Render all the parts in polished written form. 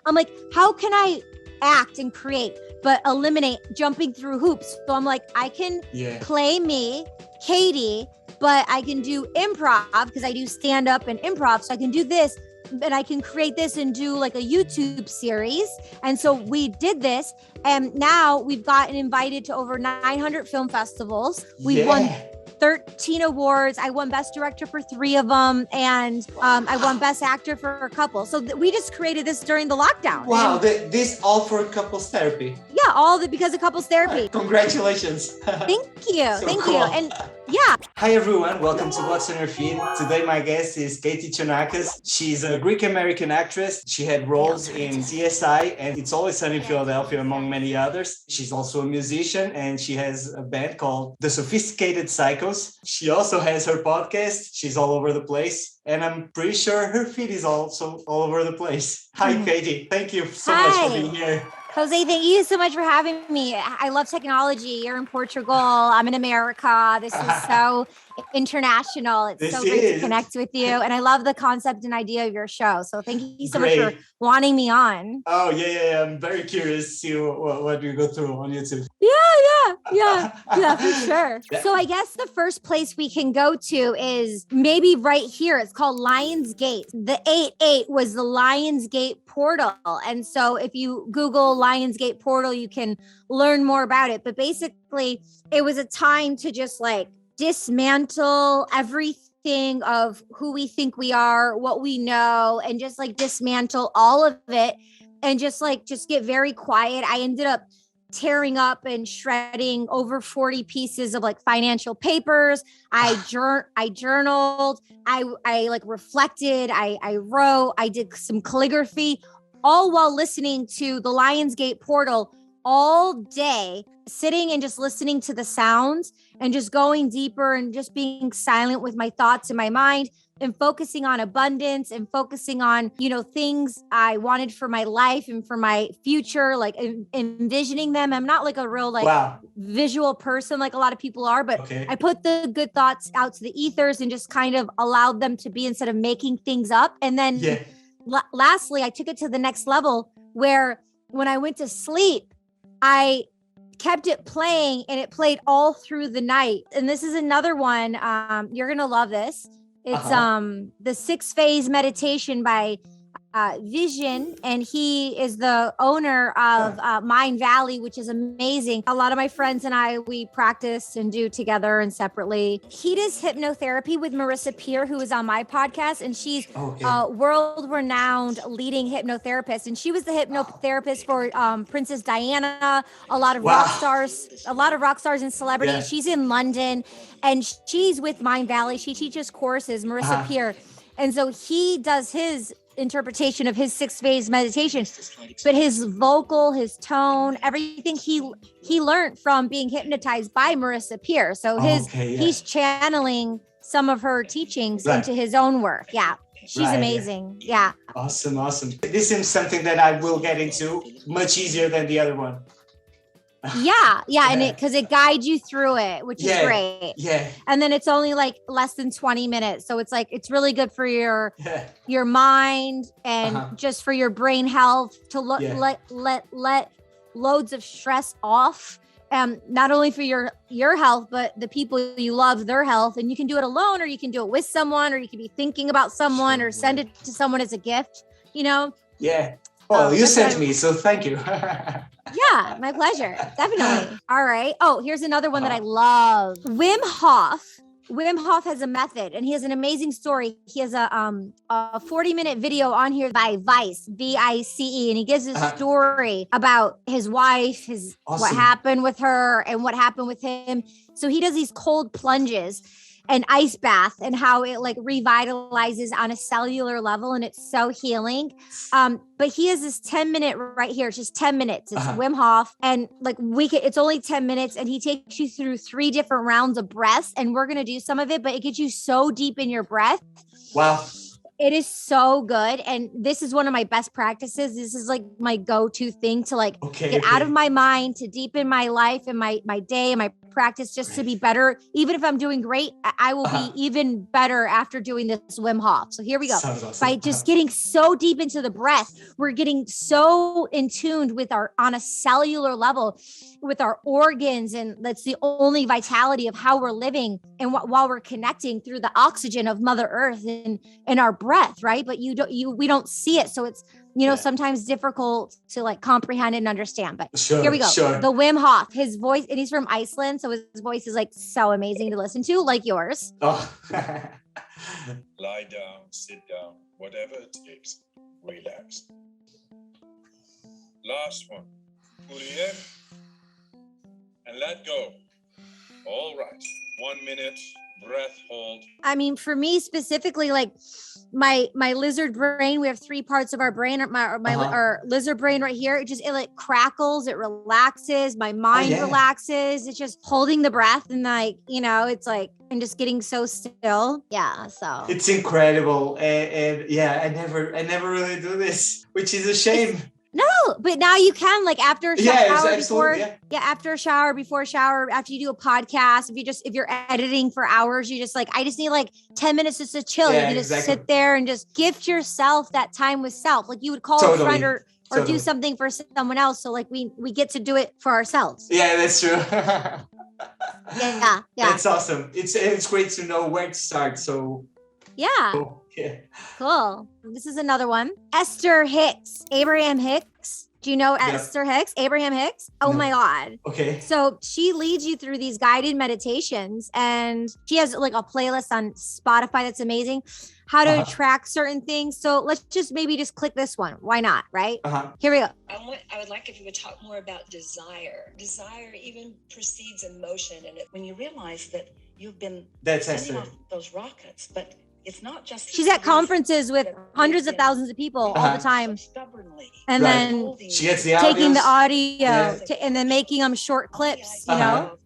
I'm like, how can I act and create, but eliminate jumping through hoops? So I'm like, I can play me, Katie, but I can do improv because I do stand up and improv. So I can do this, and I can create this and do like a YouTube series. And so we did this, and now we've gotten invited to over 900 film festivals. We've won 13 awards. I won Best Director for 3 of them. And I won Best Actor for a couple. So we just created this during the lockdown. Wow. This all for couples therapy. Yeah, because of couples therapy. Congratulations. Thank you. So Thank cool. you. And yeah. Hi everyone, welcome to What's on Your Feed. Today my guest is Katie Chonacas. She's a Greek-American actress. She had roles in CSI and It's Always Sunny in Philadelphia, among many others. She's also a musician and she has a band called The Sophisticated Psychos. She also has her podcast. She's all over the place. And I'm pretty sure her feed is also all over the place. Hi, Katie. Thank you so much for being here. Jose, thank you so much for having me. I love technology. You're in Portugal. I'm in America. This is so international. It's so great to connect with you. And I love the concept and idea of your show. So thank you so much for wanting me on. Oh, yeah. I'm very curious to see what you go through on YouTube. Yeah, for sure. So I guess the first place we can go to is maybe right here. It's called Lionsgate. The 88 was the Lionsgate portal. And so if you Google Lionsgate portal, you can learn more about it. But basically, it was a time to just like dismantle everything of who we think we are, what we know, and just like dismantle all of it and just get very quiet. I ended up tearing up and shredding over 40 pieces of like financial papers. I journaled, I like reflected, I wrote, I did some calligraphy, all while listening to the Lionsgate portal all day, sitting and just listening to the sounds and just going deeper and just being silent with my thoughts in my mind and focusing on abundance and focusing on, things I wanted for my life and for my future, like envisioning them. I'm not like a real visual person like a lot of people are, but I put the good thoughts out to the ethers and just kind of allowed them to be instead of making things up. And then lastly, I took it to the next level where when I went to sleep, I kept it playing and it played all through the night. And this is another one. You're going to love this. It's the 6-phase meditation by Vishen, and he is the owner of Mind Valley, which is amazing. A lot of my friends and I, we practice and do together and separately. He does hypnotherapy with Marissa Peer, who is on my podcast, and she's a world-renowned leading hypnotherapist. And she was the hypnotherapist for Princess Diana, a lot of rock stars and celebrities. Yeah. She's in London, and she's with Mind Valley. She teaches courses, Marissa Peer. And so he does his interpretation of his 6-phase meditation, but his vocal, his tone, everything he learned from being hypnotized by Marissa Peer. So he's channeling some of her teachings into his own work. Yeah. She's amazing. Yeah. Awesome. This is something that I will get into much easier than the other one. Yeah. And because it guides you through it, which is great. Yeah. And then it's only like less than 20 minutes. So it's like, it's really good for your mind and just for your brain health to let loads of stress off. Not only for your health, but the people you love, their health. And you can do it alone, or you can do it with someone, or you can be thinking about someone or send it to someone as a gift, Yeah. Well, you sent me, so thank you. Yeah, my pleasure. Definitely. All right. Oh, here's another one that I love. Wim Hof. Wim Hof has a method, and he has an amazing story. He has a 40-minute video on here by Vice, V-I-C-E, and he gives a story about his wife, what happened with her and what happened with him. So he does these cold plunges and ice bath and how it like revitalizes on a cellular level, and it's so healing. But he has this 10-minute right here. It's just 10 minutes. It's Wim Hof, and like it's only 10 minutes, and he takes you through 3 different rounds of breaths, and we're going to do some of it, but it gets you so deep in your breath. Wow. It is so good. And this is one of my best practices. This is like my go-to thing to like get out of my mind, to deepen my life and my day and my practice just to be better. Even if I'm doing great, I will be even better after doing this Wim Hof. So here we go. Sounds awesome. By just getting so deep into the breath, we're getting so in tuned with on a cellular level with our organs. And that's the only vitality of how we're living. And while we're connecting through the oxygen of Mother Earth and our breath, right? But we don't see it. So it's, sometimes difficult to like comprehend and understand, but here we go. Sure. The Wim Hof, his voice, and he's from Iceland. So his voice is like so amazing to listen to, like yours. Oh. Lie down, sit down, whatever it takes, relax. Last one. Pull in and let go. All right. 1 minute, breath hold. I mean, for me specifically, like my lizard brain, we have 3 parts of our brain. Our lizard brain right here, it like crackles, it relaxes, my mind relaxes. It's just holding the breath and like, it's like I'm just getting so still. Yeah, so it's incredible. And yeah, I never really do this, which is a shame. No, but now you can, like after a shower, after a shower, before a shower, after you do a podcast, if you're editing for hours, you just like, I just need like 10 minutes just to chill. You can just sit there and just gift yourself that time with self. Like you would call a friend or do something for someone else. So like we get to do it for ourselves. Yeah, that's true. Yeah. That's awesome. It's great to know where to start. So cool. This is another one. Esther Hicks, Abraham Hicks. Do you know Esther Hicks? Abraham Hicks? Oh my God. Okay. So she leads you through these guided meditations, and she has like a playlist on Spotify that's amazing. How to track certain things. So let's just click this one. Why not? Right? Here we go. I would like if you would talk more about desire. Desire even precedes emotion. And when you realize that you've been sending off those rockets, but it's not just. She's at conferences with hundreds of thousands of people all the time. And then she gets the taking the audio and then making them short clips,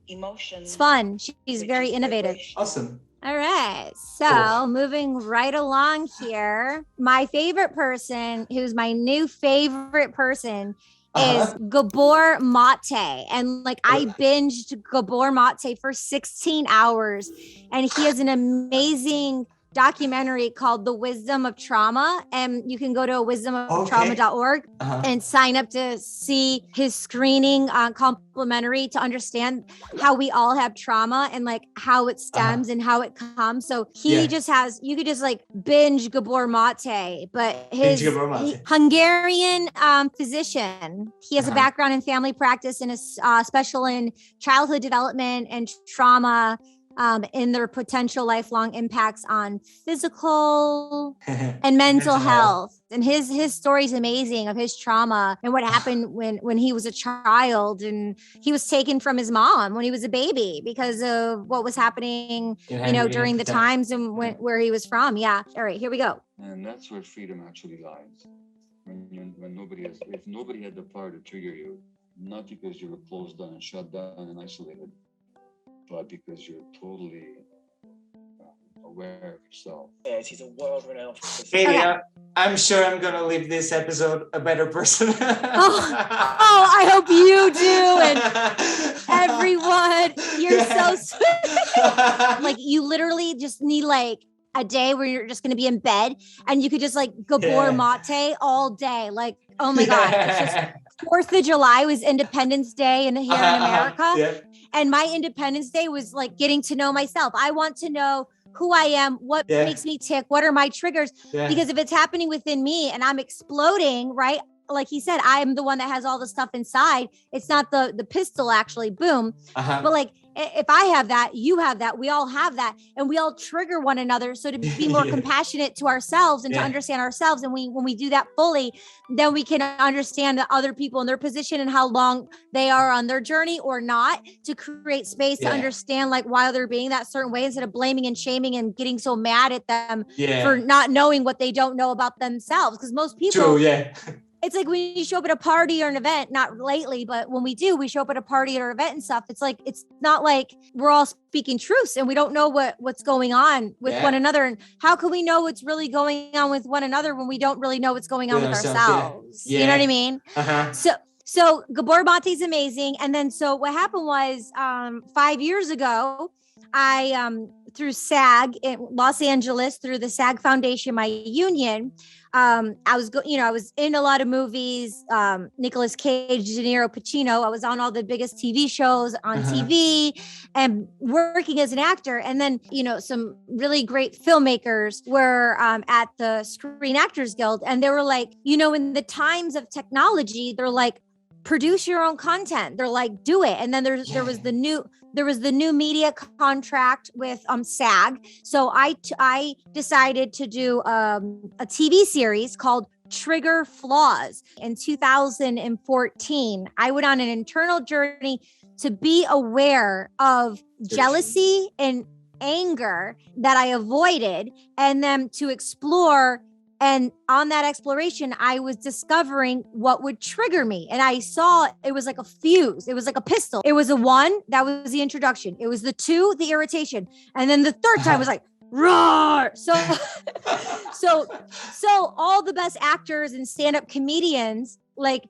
Emotion. It's fun. She's very innovative. Awesome. All right. So moving right along here, my favorite person, who's my new favorite person, is Gabor Maté. And like I binged Gabor Maté for 16 hours. And he has an amazing documentary called The Wisdom of Trauma, and you can go to wisdomoftrauma.org and sign up to see his screening complimentary to understand how we all have trauma and like how it stems and how it comes. So he just has, you could just like binge Gabor Maté, but his Hungarian physician, he has a background in family practice and is special in childhood development and trauma in their potential lifelong impacts on physical and mental health. And his story is amazing of his trauma and what happened when he was a child and he was taken from his mom when he was a baby because of what was happening, during the times and where he was from. Yeah. All right, here we go. And that's where freedom actually lies. When if nobody had the power to trigger you, not because you were closed down and shut down and isolated, but because you're totally aware of yourself. Yes, he's a world-renowned physician. Hey, I'm sure I'm going to leave this episode a better person. I hope you do. And everyone, you're so sweet. Like you literally just need like a day where you're just going to be in bed and you could just like Gabor Maté all day. Like, oh my God. It's just 4th of July was Independence Day here in America. And my Independence Day was like getting to know myself. I want to know who I am, what makes me tick, what are my triggers? Because if it's happening within me and I'm exploding, right? Like he said, I'm the one that has all the stuff inside. It's not the pistol actually, boom. But like, if I have that, you have that, we all have that, and we all trigger one another. So to be more compassionate to ourselves and to understand ourselves. And when we do that fully, then we can understand the other people in their position and how long they are on their journey or not, to create space to understand like why they're being that certain way instead of blaming and shaming and getting so mad at them for not knowing what they don't know about themselves. Because most people, it's like when you show up at a party or an event, not lately, but when we show up at a party or event and stuff, it's like, it's not like we're all speaking truths and we don't know what's going on with one another. And how can we know what's really going on with one another when we don't really know what's going on with ourselves? You know what I mean? So Gabor Maté is amazing. And then, so what happened was 5 years ago, I, through SAG in Los Angeles, through the SAG Foundation, my union, I was in a lot of movies, Nicolas Cage, De Niro, Pacino. I was on all the biggest TV shows on TV and working as an actor. And then, some really great filmmakers were at the Screen Actors Guild. And they were like, in the times of technology, they're like, produce your own content. They're like, do it. And then there was the new media contract with SAG. So I decided to do a TV series called Trigger Flaws. In 2014, I went on an internal journey to be aware of jealousy and anger that I avoided, and then to explore. And on that exploration, I was discovering what would trigger me. And I saw it was like a fuse. It was like a pistol. It was a 1, that was the introduction. It was the 2, the irritation. And then the third time was like, roar. So all the best actors and stand-up comedians, like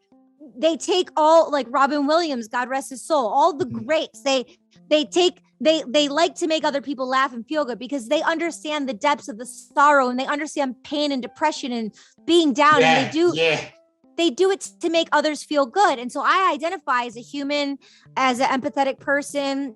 they take all, like Robin Williams, God rest his soul, all the greats, they like to make other people laugh and feel good because they understand the depths of the sorrow and they understand pain and depression and being down. And they do it to make others feel good. And so I identify as a human, as an empathetic person,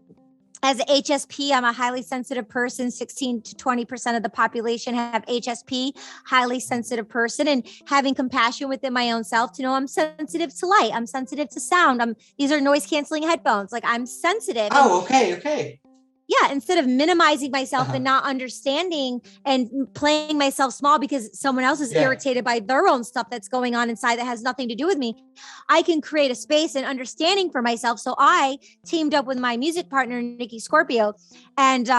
as a HSP. I'm a highly sensitive person. 16 to 20% of the population have HSP, highly sensitive person, and having compassion within my own self to know I'm sensitive to light. I'm sensitive to sound. These are noise canceling headphones. Like I'm sensitive. Oh, okay. Yeah. Instead of minimizing myself and not understanding and playing myself small because someone else is irritated by their own stuff that's going on inside that has nothing to do with me, I can create a space and understanding for myself. So I teamed up with my music partner, Nicky Scorpio, and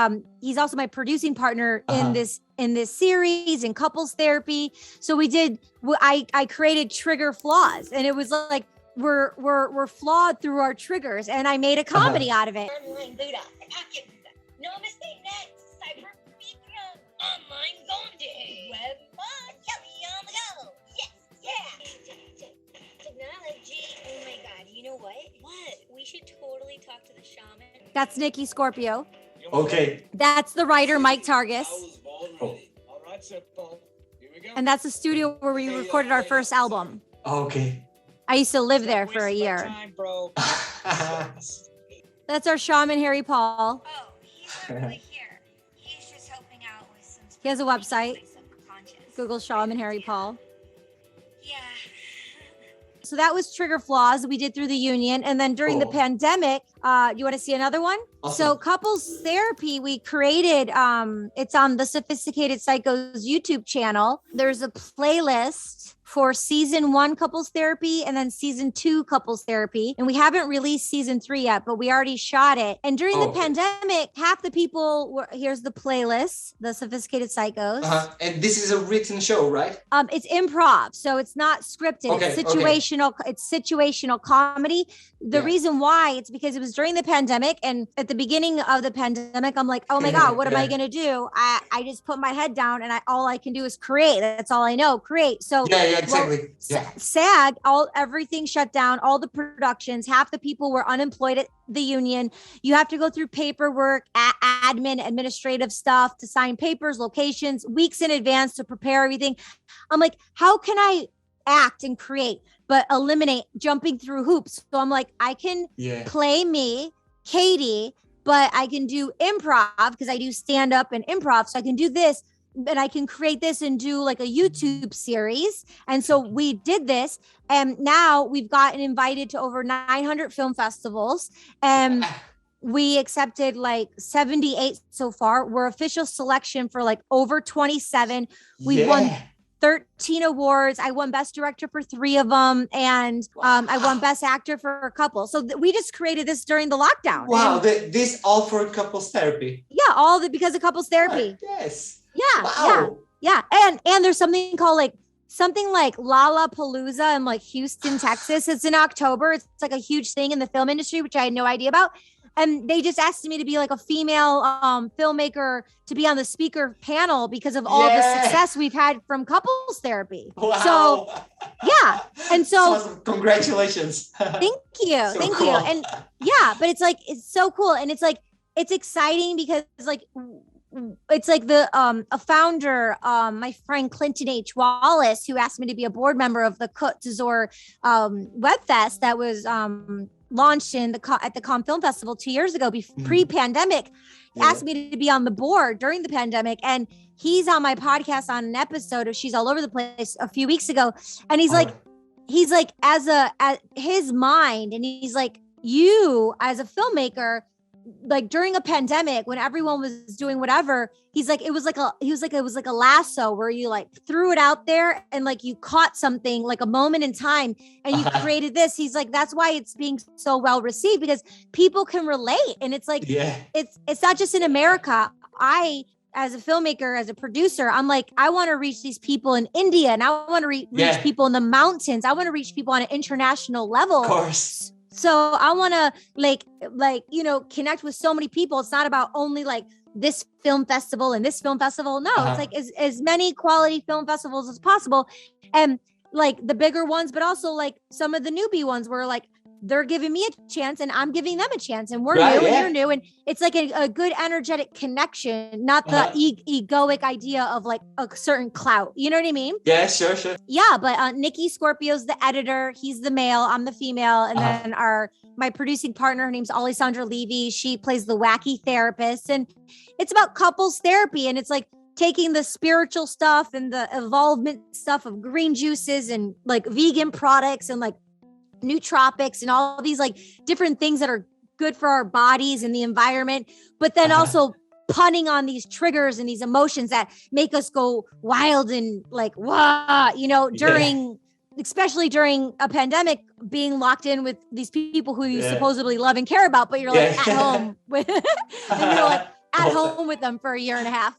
he's also my producing partner in this series in couples therapy. So I created Trigger Flaws, and it was like, we're flawed through our triggers, and I made a comedy out of it. Namaste next, Cyber Mitra, online Gonde, web Kelly on the go. Yes, yeah. Technology. Oh my God, you know what? What? We should totally talk to the shaman. That's Nicky Scorpio. Okay. That's the writer, Mike Targus. All right, so Paul, here we go. And that's the studio where we recorded our first album. Okay. I used to live there for a year. Time, bro. That's our shaman, Harry Paul. Oh, he's not really here. He's just helping out with some. He has a website. Google Shaman Harry Paul. Yeah. So that was Trigger Flaws we did through the union. And then during the pandemic, you want to see another one? Awesome. So couples therapy, we created, it's on the Sophisticated Psychos YouTube channel. There's a playlist for season 1 couples therapy and then season 2 couples therapy. And we haven't released season 3 yet, but we already shot it. And during the pandemic, half the people were, here's the playlist, the Sophisticated Psychos. And this is a written show, right? It's improv. So it's not scripted. It's situational. It's situational comedy. The reason why it's because it was during the pandemic. And at the beginning of the pandemic, I'm like, oh my God, what am I going to do? I just put my head down and all I can do is create. That's all I know. Create. So exactly. SAG, everything shut down, all the productions, half the people were unemployed at the union. You have to go through paperwork, admin, administrative stuff to sign papers, locations, weeks in advance to prepare everything. I'm like, how can I act and create, but eliminate jumping through hoops? So I'm like, I can play me, Katie, but I can do improv because I do stand up and improv. So I can do this. And I can create this and do like a YouTube series. And so we did this. And now we've gotten invited to over 900 film festivals. And we accepted like 78 so far. We're official selection for like over 27. We won 13 awards. I won Best Director for 3 of them. And I won Best Actor for a couple. So we just created this during the lockdown. Wow. This all for couples therapy. Yeah. Because of couples therapy. Yes. Yeah. And there's something called like Lollapalooza in like Houston, Texas. It's in October. It's like a huge thing in the film industry, which I had no idea about. And they just asked me to be like a female filmmaker to be on the speaker panel because of all the success we've had from couples therapy. Wow. So yeah. And so congratulations. Thank you. So Thank cool. you. And yeah, but it's like, it's so cool. And it's like, it's exciting because like, it's like the a founder, my friend Clinton H. Wallace, who asked me to be a board member of the Côte d'Azur Web Fest that was launched in at the Cannes Film Festival 2 years ago, pre-pandemic, asked me to be on the board during the pandemic. And he's on my podcast on an episode of She's All Over the Place a few weeks ago. And he's like, as his mind, and he's like, you as a filmmaker, like during a pandemic when everyone was doing whatever, he's like, it was like a lasso where you like threw it out there and like you caught something, like a moment in time, and you created this. He's like, that's why it's being so well received, because people can relate. And it's like, it's not just in America. I, as a filmmaker, as a producer, I'm like, I want to reach these people in India, and I want to reach people in the mountains. I want to reach people on an international level. Of course. So I want to like, you know, connect with so many people. It's not about only like this film festival and this film festival. No, it's like as many quality film festivals as possible. And like the bigger ones, but also like some of the newbie ones where like, they're giving me a chance and I'm giving them a chance, and we're new and you're new. And it's like a good energetic connection, not the egoic idea of like a certain clout. You know what I mean? Yeah, sure. Yeah. But Nicky Scorpio's the editor. He's the male. I'm the female. And then my producing partner, her name's Alessandra Levy. She plays the wacky therapist, and it's about couples therapy. And it's like taking the spiritual stuff and the evolvement stuff of green juices and like vegan products and like nootropics and all these like different things that are good for our bodies and the environment, but then also punning on these triggers and these emotions that make us go wild and like, wow, you know, especially during a pandemic, being locked in with these people who you supposedly love and care about, but you're like at home with, and you're like at home with them for a year and a half.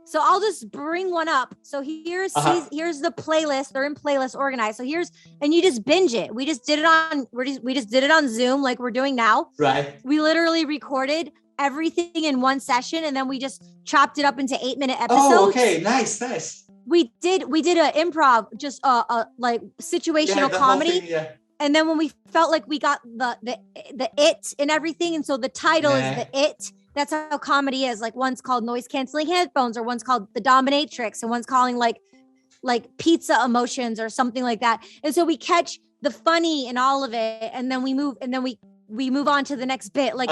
So I'll just bring one up. So here's the playlist. They're in playlist organized. So and you just binge it. We just did it on Zoom like we're doing now. Right. We literally recorded everything in one session, and then we just chopped it up into 8-minute episodes. Oh, okay. Nice. We did an improv, just like situational comedy. And then when we felt like we got the it and everything, and so the title is the it. That's how comedy is. Like one's called noise canceling headphones, or one's called the dominatrix, and one's calling like pizza emotions or something like that. And so we catch the funny in all of it, and then we move on to the next bit. Like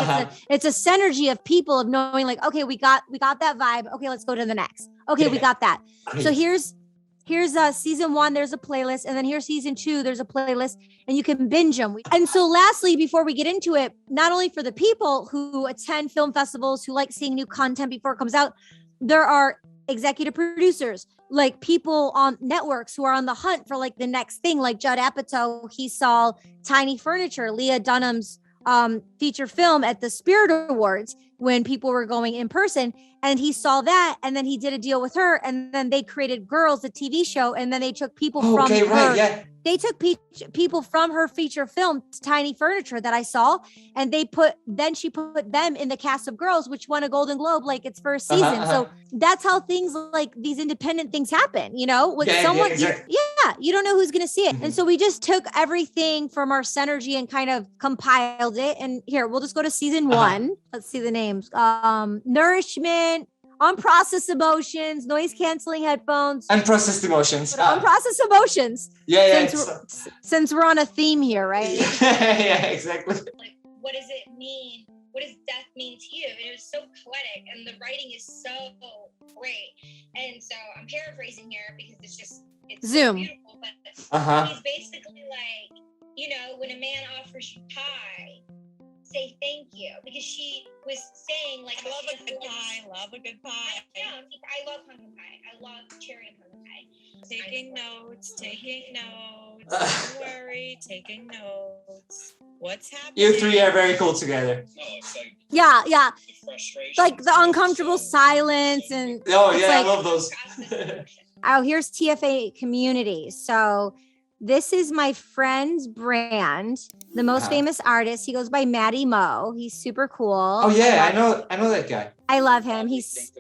it's a synergy of people of knowing like, okay, we got that vibe. Okay, let's go to the next. Okay, we got that. Great. So here's season 1, there's a playlist, and then here's season 2, there's a playlist, and you can binge them. And so lastly, before we get into it, not only for the people who attend film festivals, who like seeing new content before it comes out, there are executive producers, like people on networks who are on the hunt for like the next thing, like Judd Apatow. He saw Tiny Furniture, Leah Dunham's feature film at the Spirit Awards when people were going in person, and he saw that, and then he did a deal with her, and then they created Girls, a TV show, and then they took people from her. They took people from her feature film, Tiny Furniture, that I saw, and she put them in the cast of Girls, which won a Golden Globe like its first season. So that's how things like these independent things happen, you know, with someone. Exactly. You don't know who's going to see it. And so we just took everything from our synergy and kind of compiled it. And here, we'll just go to season 1. Let's see the names. Nourishment, Unprocessed Emotions, Noise Canceling Headphones. Unprocessed Emotions. Unprocessed Emotions. Since we're on a theme here, right? Exactly. Like, what does it mean? What does death mean to you? And it was so poetic, and the writing is so great. And so I'm paraphrasing here because it's Zoom. So beautiful, but he's basically like, you know, when a man offers you pie, say thank you, because she was saying like, love a good pie. I love pumpkin pie. I love cherry and pumpkin pie. Taking notes. Don't worry, taking notes. What's happening? You 3 are very cool together. No, it's like Yeah. frustration. Like the uncomfortable silence and I love those. Here's TFA community. So This is my friend's brand, the most famous artist. He goes by Matty Mo. He's super cool. Oh yeah, I know that guy. I love him. He's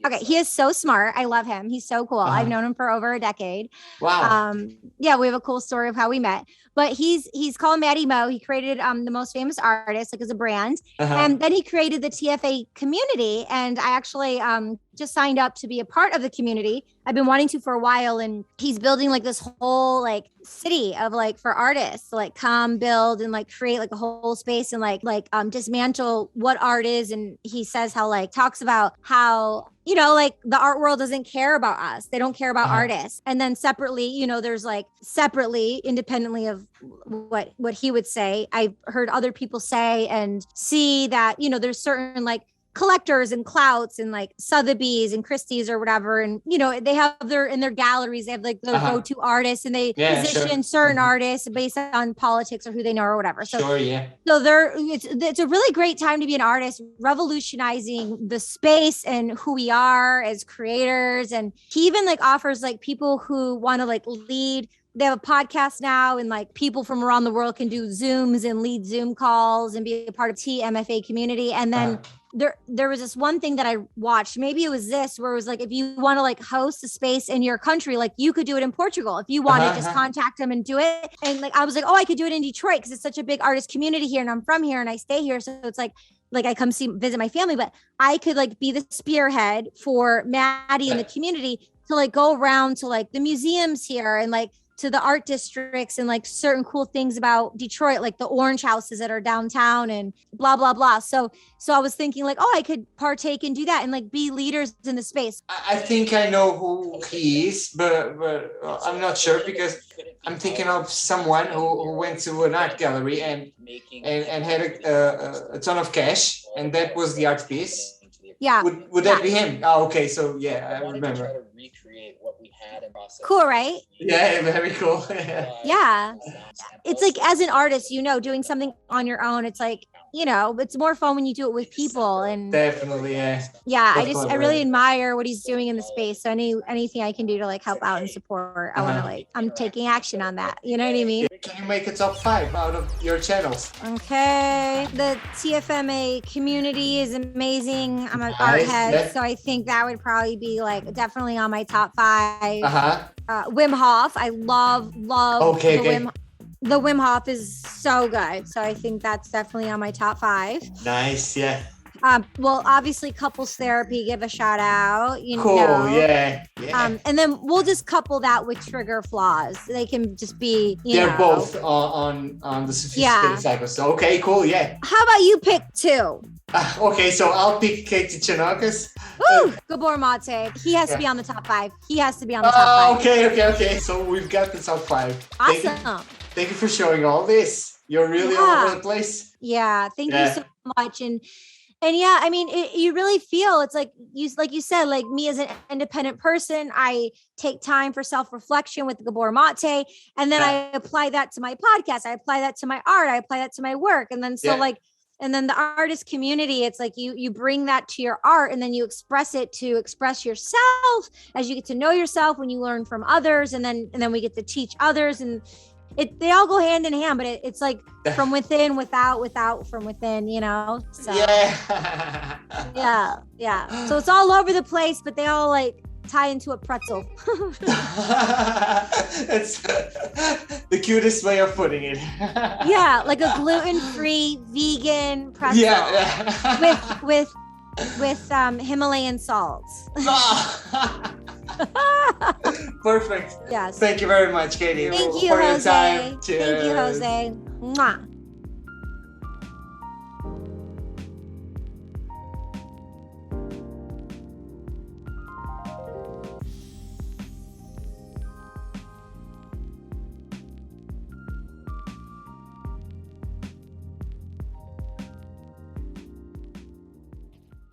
okay. He is so smart. I love him. He's so cool. I've known him for over a decade. Wow. Yeah, we have a cool story of how we met. But he's called Matty Mo. He created the most famous artist, like as a brand. And then he created the TFA community. And I actually just signed up to be a part of the community. I've been wanting to for a while, and he's building like this whole like city of like for artists to like come build and like create like a whole space and like dismantle what art is. And he says how like talks about how, you know, like the art world doesn't care about us. They don't care about artists. And then separately, you know, there's like separately, independently of what he would say, I've heard other people say and see that, you know, there's certain like collectors and clouts and like Sotheby's and Christie's or whatever. And, you know, they have in their galleries, they have like their go-to artists, and they position certain artists based on politics or who they know or whatever. So, so it's a really great time to be an artist, revolutionizing the space and who we are as creators. And he even like offers like people who want to like lead. They have a podcast now, and like people from around the world can do Zooms and lead Zoom calls and be a part of TMFA community. And then there was this one thing that I watched, maybe it was this, where it was like, if you want to like host a space in your country, like you could do it in Portugal. If you wanted, just contact them and do it. And like, I was like, oh, I could do it in Detroit because it's such a big artist community here, and I'm from here and I stay here. So it's like I come visit my family, but I could like be the spearhead for Maddie and the community to like go around to like the museums here and like to the art districts and like certain cool things about Detroit, like the orange houses that are downtown and blah, blah, blah. So I was thinking like, oh, I could partake and do that and like be leaders in the space. I think I know who he is, but I'm not sure, because I'm thinking of someone who went to an art gallery and had a ton of cash, and that was the art piece. Yeah. Would that be him? Oh, okay. So yeah, I remember. Try to recreate what we had in process. Cool, right? Yeah, very cool. Yeah. It's like, as an artist, you know, doing something on your own, it's like, you know, it's more fun when you do it with people. And definitely, yeah. Yeah, I really admire what he's doing in the space. So anything I can do to like help out and support, I want to like, I'm taking action on that. You know what I mean? Can you make a top 5 out of your channels? Okay. The TFMA community is amazing. I'm an art head, so I think that would probably be like definitely on my top 5. Wim Hof. I love the Wim Hof is so good. So I think that's definitely on my top 5. Nice, yeah. Well, obviously couples therapy, give a shout out, you cool, know. Yeah. And then we'll just couple that with trigger flaws. They can just be, they're both on the sophisticated cycle. So, okay, cool, yeah. How about you pick 2? Okay, so I'll pick Katie Chonacas. Woo! Gabor Maté. He has to be on the top 5. He has to be on the top 5. Okay. So we've got the top 5. Awesome. Thank you for showing all this. You're really all over the place. Yeah, thank you so much. And yeah, I mean, you really feel it's like you said, like me as an independent person, I take time for self-reflection with Gabor Maté, and then I apply that to my podcast. I apply that to my art. I apply that to my work. And then and then the artist community, it's like you bring that to your art, and then you express it to express yourself as you get to know yourself, when you learn from others, and then we get to teach others, and they all go hand in hand, but it's like from within, without from within, you know? So yeah. So it's all over the place, but they all like tie into a pretzel. It's the cutest way of putting it. Yeah, like a gluten-free vegan pretzel. Yeah. with Himalayan salts. Perfect. Yes. Thank you very much, Katie. Thank you, for Jose. your time. Thank you, Jose. Mwah.